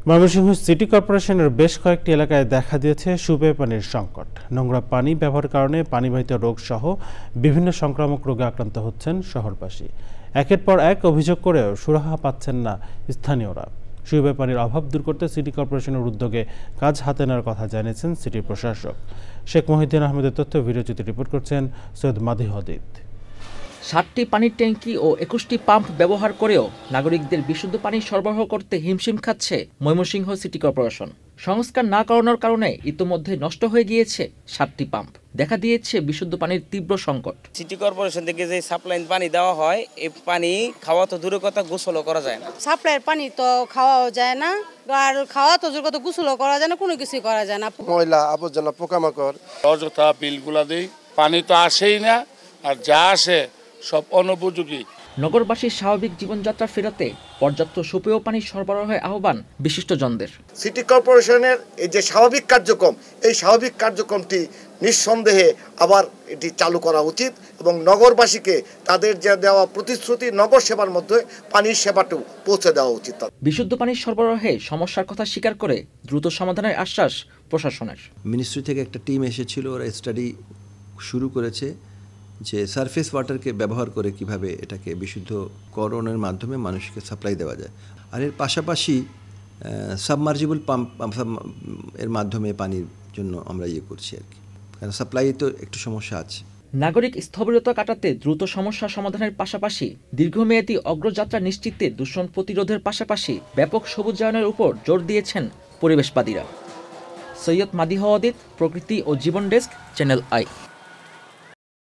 Mymensingh city কর্পোরেশনের বেশ কয়েকটি এলাকায় দেখা দিয়েছে সুপেয় পানির সংকট। নোংরা পানি ব্যবহারের কারণে পানিবাহিত রোগ সহ বিভিন্ন সংক্রামক রোগে আক্রান্ত হচ্ছেন শহরবাসী। একের পর এক অভিযোগ করেও সুরাহা পাচ্ছেন না স্থানীয়রা। সুপেয় পানির অভাব দূর করতে সিটি কর্পোরেশনের উদ্যোগে কাজ হাতে নেওয়ার কথা জানিয়েছেন সিটির প্রশাসক। শেখ মহিউদ্দিন আহমেদের তথ্য ভিডিওচিত্রে রিপোর্ট করছেন সৈয়দ মাদি হদিদ। 7টি পানির ট্যাঙ্কি ও 21টি পাম্প ব্যবহার করেও নাগরিকদের বিশুদ্ধ পানি সরবরাহ করতে হিমশিম খাচ্ছে ময়মনসিংহ সিটি কর্পোরেশন। সংস্কার না করানোর কারণে ইতোমধ্যে নষ্ট হয়ে গিয়েছে 7টি পাম্প। দেখা দিয়েছে বিশুদ্ধ পানির তীব্র সংকট। সিটি কর্পোরেশন থেকে যে সাপ্লাইন পানি দেওয়া হয়, এই পানি খাওয়া তো দূরের কথা, গোসলও করা যায় না। সাপ্লাইয়ের পানি তো খাওয়াও যায় না, আর খাওয়া তো দূরের কথা, গোসলও করা যায় না, কোনো কিছুই করা যায় না। ময়লা আবর্জনা পোকামাকড় অযথা বিলগুলা দেই, পানি তো আসেই না, আর যা আসে সব অনুপযোগী। নগরবাসীর স্বাভাবিক জীবনযাত্রা ফেরাতে পর্যাপ্ত সুপেয় পানি সরবরাহের আহ্বান বিশিষ্টজনদের। সিটি কর্পোরেশনের এই যে স্বাভাবিক কার্যক্রম, এই স্বাভাবিক কার্যক্রমটি নিঃসন্দেহে আবার এটি চালু করা উচিত এবং নগরবাসীকে তাদের যে দেওয়া প্রতিশ্রুতি নগর সেবার মধ্যে পানির সেবাটু পৌঁছে দেওয়া উচিত। বিশুদ্ধ পানির সরবরাহে সমস্যার কথা স্বীকার করে দ্রুত সমাধানের আশ্বাস প্রশাসনের। মিনিস্ট্রি থেকে একটা টিম এসেছিল, ওরা স্টাডি শুরু করেছে যে সারফেস ওয়াটারকে ব্যবহার করে কিভাবে এটাকে বিশুদ্ধকরণের মাধ্যমে মানুষকে সাপ্লাই দেওয়া যায়। আর এর পাশাপাশি সাবমার্জিবল পাম্প এর মাধ্যমে পানির জন্য আমরা করছি আর কি, কারণ সাপ্লাই তো একটু সমস্যা আছে। নাগরিক স্থবিরতা কাটাতে দ্রুত সমস্যা সমাধানের পাশাপাশি দীর্ঘমেয়াদী অগ্রযাত্রা নিশ্চিতে দূষণ প্রতিরোধের পাশাপাশি ব্যাপক সবুজায়নের উপর জোর দিয়েছেন পরিবেশবাদীরা। সৈয়দ মাদি হদিদ, প্রকৃতি ও জীবন ডেস্ক, চ্যানেল আই।